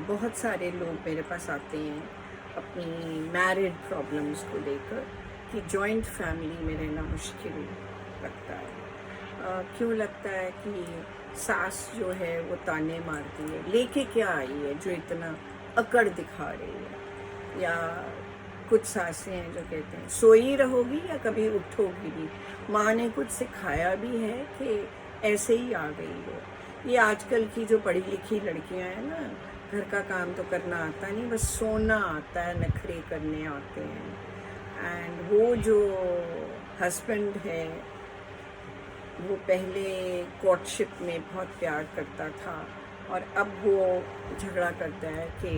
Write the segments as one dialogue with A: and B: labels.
A: बहुत सारे लोग मेरे पास आते हैं अपनी मैरिड प्रॉब्लम्स को लेकर कि जॉइंट फैमिली में रहना मुश्किल लगता है। क्यों लगता है कि सास जो है वो ताने मारती है, लेके क्या आई है जो इतना अकड़ दिखा रही है। या कुछ सासें हैं जो कहते हैं सोई रहोगी या कभी उठोगी भी। माँ ने कुछ सिखाया भी है कि ऐसे ही आ गई हो। ये आजकल की जो पढ़ी लिखी लड़कियां हैं ना, घर का काम तो करना आता नहीं, बस सोना आता है, नखरे करने आते हैं। एंड वो जो हस्बैंड है वो पहले कोर्टशिप में बहुत प्यार करता था और अब वो झगड़ा करता है कि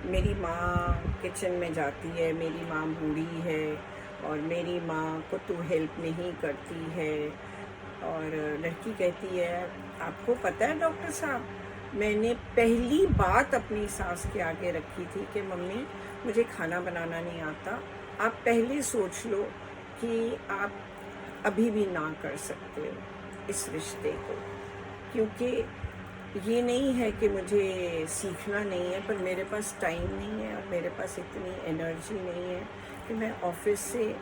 A: मेरी माँ किचन में जाती है, मेरी माँ बूढ़ी है और मेरी माँ को तू हेल्प नहीं करती है। और लड़की कहती है आपको पता है डॉक्टर साहब, मैंने पहली बात अपनी सास के आगे रखी थी कि मम्मी मुझे खाना बनाना नहीं आता, आप पहले सोच लो कि आप अभी भी ना कर सकते हो इस रिश्ते को। क्योंकि ये नहीं है कि मुझे सीखना नहीं है, पर मेरे पास टाइम नहीं है और मेरे पास इतनी एनर्जी नहीं है कि मैं ऑफिस से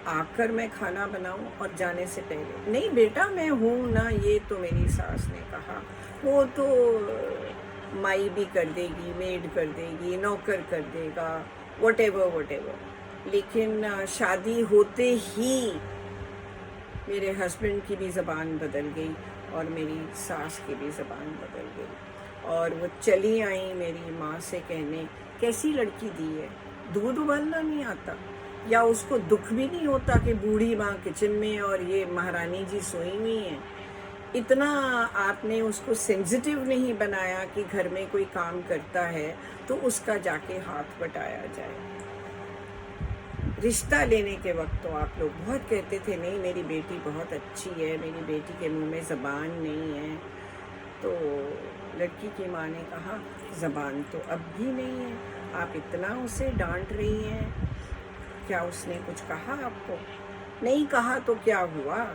A: आकर मैं खाना बनाऊं और जाने से पहले नहीं बेटा मैं हूँ ना, ये तो मेरी सास ने कहा, वो तो माई भी कर देगी, मेड कर देगी, नौकर कर देगा, वटेवर। लेकिन शादी होते ही मेरे हस्बैंड की भी ज़बान बदल गई और मेरी सास की भी ज़बान बदल गई। और वो चली आई मेरी माँ से कहने कैसी लड़की दी है, दूध उबालना नहीं आता, या उसको दुख भी नहीं होता कि बूढ़ी माँ किचन में और ये महारानी जी सोई हुई हैं। इतना आपने उसको सेंसिटिव नहीं बनाया कि घर में कोई काम करता है तो उसका जाके हाथ बटाया जाए। रिश्ता लेने के वक्त तो आप लोग बहुत कहते थे नहीं मेरी बेटी बहुत अच्छी है, मेरी बेटी के मुंह में ज़बान नहीं है। तो लड़की की माँ ने कहा ज़बान तो अब भी नहीं है, आप इतना उसे डांट रही हैं, क्या उसने कुछ कहा आपको? नहीं कहा तो क्या हुआ,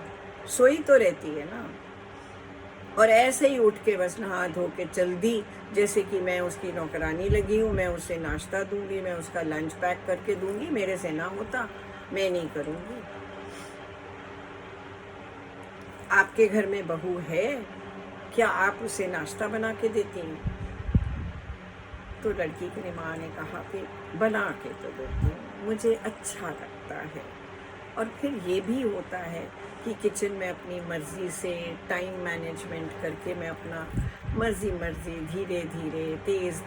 A: सोई तो रहती है ना। और ऐसे ही उठ के बस नहा धो के चल दी, जैसे कि मैं उसकी नौकरानी लगी हूँ, मैं उसे नाश्ता दूंगी, मैं उसका लंच पैक करके दूंगी, मेरे से ना होता मैं नहीं करूँगी। आपके घर में बहू है, क्या आप उसे नाश्ता बना के देती हैं? तो लड़की की माँ ने कहा कि बना के तो देती हूँ, मुझे अच्छा लगता है। और फिर ये भी होता है कि किचन में अपनी मर्ज़ी से टाइम मैनेजमेंट करके मैं अपना मर्ज़ी धीरे धीरे तेज़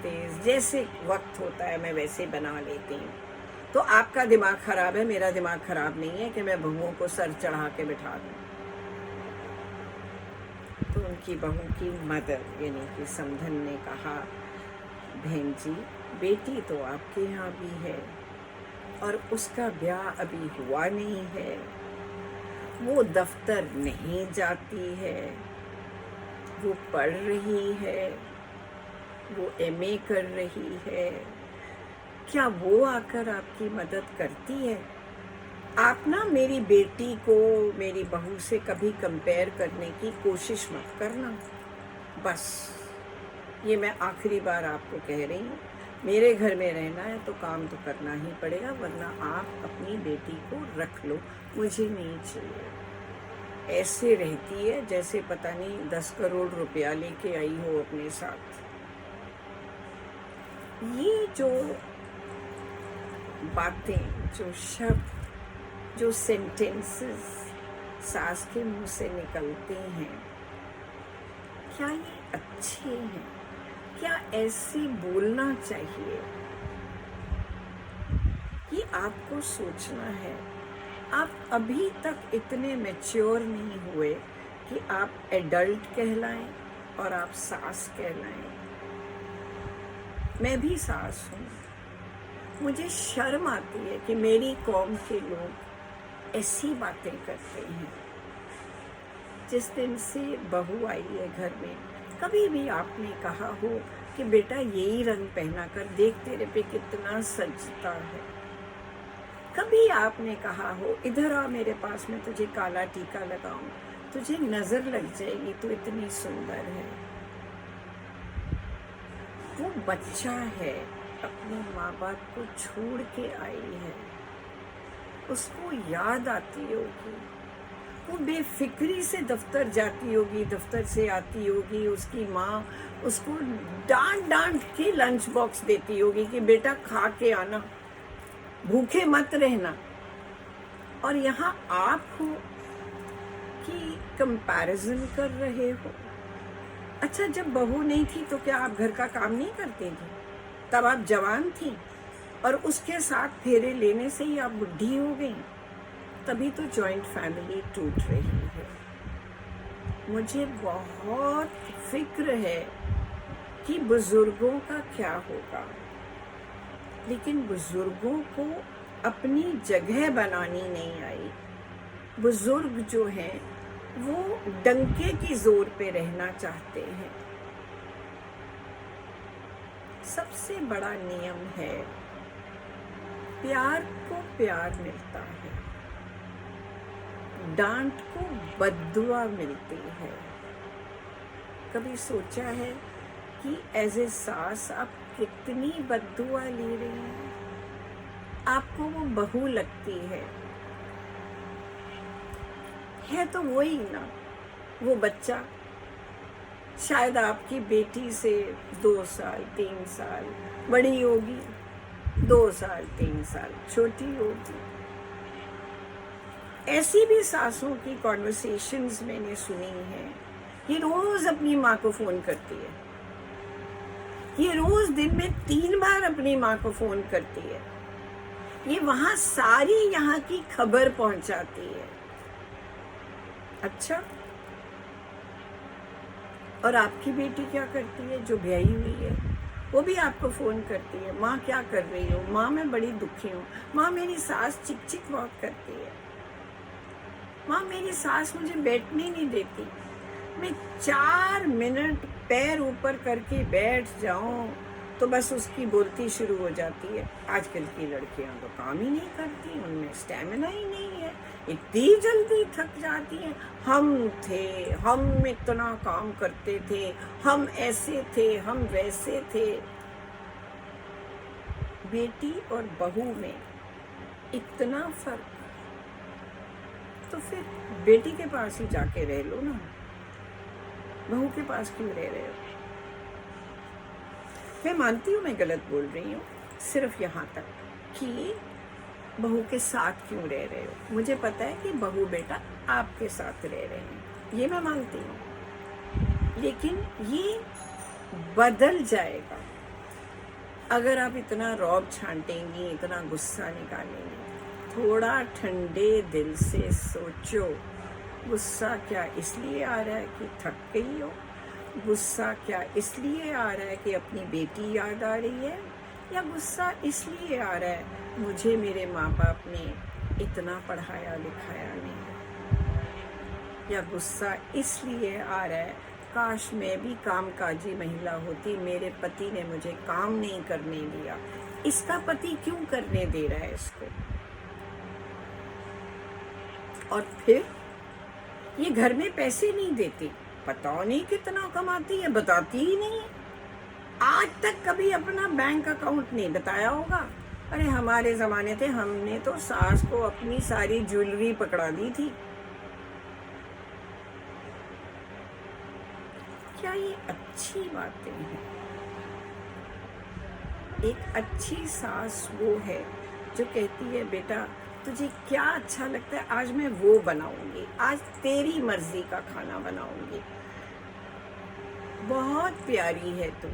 A: जैसे वक्त होता है मैं वैसे बना लेती हूँ। तो आपका दिमाग ख़राब है, मेरा दिमाग ख़राब नहीं है कि मैं बहुओं को सर चढ़ा के बिठा दूँ। तो उनकी बहू की मदर यानी कि समधन ने कहा बहन जी बेटी तो आपके यहाँ भी है और उसका ब्याह अभी हुआ नहीं है, वो दफ्तर नहीं जाती है, वो पढ़ रही है, वो एमए कर रही है, क्या वो आकर आपकी मदद करती है? आप ना मेरी बेटी को मेरी बहू से कभी कंपेयर करने की कोशिश मत करना, बस ये मैं आखिरी बार आपको कह रही हूँ। मेरे घर में रहना है तो काम तो करना ही पड़ेगा, वरना आप अपनी बेटी को रख लो, मुझे नहीं चाहिए। ऐसे रहती है जैसे पता नहीं 10 करोड़ रुपया लेके आई हो अपने साथ। ये जो बातें, जो शब्द, जो सेंटेंसेस सास के मुंह से निकलते हैं, क्या ये अच्छे हैं? क्या ऐसे बोलना चाहिए? ये आपको सोचना है। आप अभी तक इतने मैच्योर नहीं हुए कि आप एडल्ट कहलाएं और आप सास कहलाएं। मैं भी सास हूँ, मुझे शर्म आती है कि मेरी कौम के लोग ऐसी बातें करते हैं। जिस दिन से बहू आई है घर में, कभी भी आपने कहा हो कि बेटा यही रंग पहना कर देख तेरे पे कितना सजता है? कभी आपने कहा हो इधर आ मेरे पास, मैं तुझे काला टीका लगाऊं, तुझे नजर लग जाएगी, तू इतनी सुंदर है? वो बच्चा है, अपने माँ बाप को छोड़ के आई है, उसको याद आती होगी, वो बेफिक्री से दफ्तर जाती होगी, दफ्तर से आती होगी, उसकी माँ उसको डांट डांट के लंच बॉक्स देती होगी कि बेटा खा के आना, भूखे मत रहना। और यहाँ आप हो कि कंपैरिजन कर रहे हो। अच्छा, जब बहू नहीं थी तो क्या आप घर का काम नहीं करती थी? तब आप जवान थी और उसके साथ फेरे लेने से ही आप बुढ़ी हो गई। तभी तो जॉइंट फैमिली टूट रही है। मुझे बहुत फिक्र है कि बुजुर्गों का क्या होगा, लेकिन बुजुर्गों को अपनी जगह बनानी नहीं आई। बुजुर्ग जो हैं वो डंके की जोर पे रहना चाहते हैं। सबसे बड़ा नियम है, प्यार को प्यार मिलता है, डांट को बद्दुआ मिलती है। कभी सोचा है कि एज ए सास आप कितनी बद्दुआ ले रही हैं? आपको वो बहू लगती है तो वही ना, वो बच्चा शायद आपकी बेटी से 2 साल 3 साल बड़ी होगी, 2 साल 3 साल छोटी होगी। ऐसी भी सासों की कॉन्वर्सेशंस मैंने सुनी हैं। ये रोज अपनी माँ को फोन करती है, ये रोज दिन में 3 बार अपनी माँ को फोन करती है, ये वहां सारी यहाँ की खबर पहुंचाती है। अच्छा, और आपकी बेटी क्या करती है जो ब्याही हुई है? वो भी आपको फ़ोन करती है, माँ क्या कर रही हो, माँ मैं बड़ी दुखी हूँ, माँ मेरी सास चिक चिक बहुत करती है, माँ मेरी सास मुझे बैठने नहीं देती, मैं 4 मिनट पैर ऊपर करके बैठ जाऊं तो बस उसकी बोलती शुरू हो जाती है। आजकल की लड़कियां तो काम ही नहीं करती, उनमें स्टेमिना ही नहीं है, इतनी जल्दी थक जाती हैं। हम इतना काम करते थे, हम ऐसे थे, हम वैसे थे। बेटी और बहू में इतना फर्क, तो फिर बेटी के पास ही जाके रह लो ना, बहू के पास क्यों रह रहे हो? मैं मानती हूँ मैं गलत बोल रही हूँ, सिर्फ यहाँ तक कि बहू के साथ क्यों रह रहे हो। मुझे पता है कि बहू बेटा आपके साथ रह रहे हैं, ये मैं मानती हूँ, लेकिन ये बदल जाएगा अगर आप इतना रौब छांटेंगी, इतना गुस्सा निकालेंगी। थोड़ा ठंडे दिल से सोचो, गुस्सा क्या इसलिए आ रहा है कि थक गई हो? गुस्सा क्या इसलिए आ रहा है कि अपनी बेटी याद आ रही है? या गुस्सा इसलिए आ रहा है मुझे मेरे माँ बाप ने इतना पढ़ाया लिखाया नहीं? या गुस्सा इसलिए आ रहा है काश मैं भी कामकाजी महिला होती, मेरे पति ने मुझे काम नहीं करने दिया। इसका पति क्यों करने दे रहा है इसको? और फिर ये घर में पैसे नहीं देती, पता नहीं कितना कमाती है, बताती ही नहीं है। आज तक कभी अपना बैंक अकाउंट नहीं बताया होगा। अरे हमारे ज़माने थे, हमने तो सास को अपनी सारी ज्वेलरी पकड़ा दी थी। क्या ये अच्छी बातें हैं? एक अच्छी सास वो है जो कहती है बेटा तुझे क्या अच्छा लगता है, आज मैं वो बनाऊंगी, आज तेरी मर्जी का खाना बनाऊंगी। बहुत प्यारी है तुम,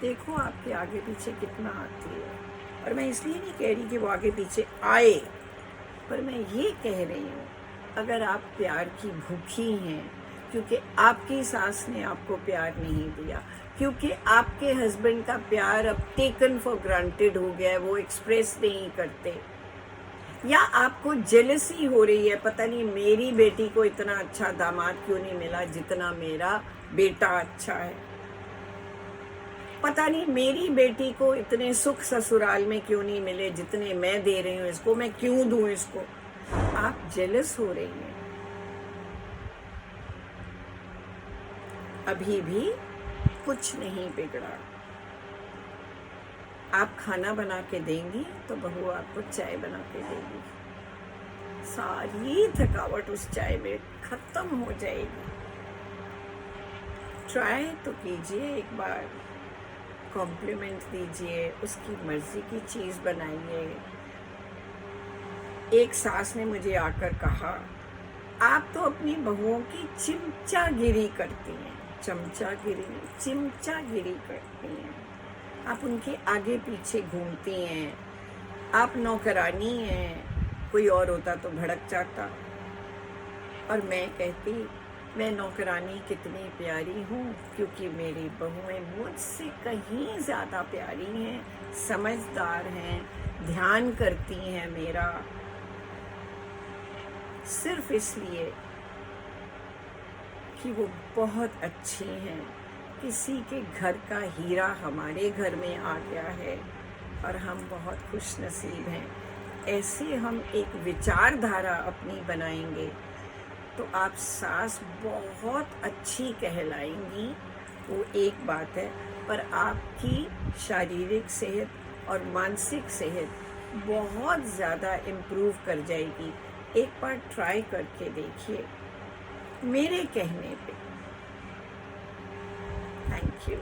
A: देखो आपके आगे पीछे कितना आती है। और मैं इसलिए नहीं कह रही कि वो आगे पीछे आए, पर मैं ये कह रही हूँ अगर आप प्यार की भूखी हैं, क्योंकि आपकी सास ने आपको प्यार नहीं दिया, क्योंकि आपके हस्बैंड का प्यार अब टेकन फॉर ग्रांटेड हो गया है, वो एक्सप्रेस नहीं करते, या आपको जेलसी हो रही है, पता नहीं मेरी बेटी को इतना अच्छा दामाद क्यों नहीं मिला जितना मेरा बेटा अच्छा है, पता नहीं मेरी बेटी को इतने सुख ससुराल में क्यों नहीं मिले जितने मैं दे रही हूँ इसको, मैं क्यों दूं इसको। आप जेलस हो रही हैं। अभी भी कुछ नहीं बिगड़ा, आप खाना बना के देंगी तो बहू आपको चाय बना के देगी। सारी थकावट उस चाय में खत्म हो जाएगी। ट्राई तो कीजिए एक बार, कॉम्प्लीमेंट दीजिए, उसकी मर्जी की चीज़ बनाइए। एक सास ने मुझे आकर कहा, आप तो अपनी बहुओं की चिमचागिरी करती हैं। चमचागिरी नहीं, चिमचागिरी करती हैं। आप उनके आगे पीछे घूमती हैं, आप नौकरानी हैं। कोई और होता तो भड़क जाता। और मैं कहती, मैं नौकरानी कितनी प्यारी हूँ, क्योंकि मेरी बहुएं मुझसे कहीं ज़्यादा प्यारी हैं, समझदार हैं, ध्यान करती हैं मेरा, सिर्फ इसलिए कि वो बहुत अच्छी हैं। किसी के घर का हीरा हमारे घर में आ गया है और हम बहुत खुश नसीब हैं। ऐसे हम एक विचारधारा अपनी बनाएंगे तो आप सास बहुत अच्छी कहलाएंगी, वो एक बात है। पर आपकी शारीरिक सेहत और मानसिक सेहत बहुत ज़्यादा इम्प्रूव कर जाएगी। एक बार ट्राई करके देखिए मेरे कहने पे। Thank you.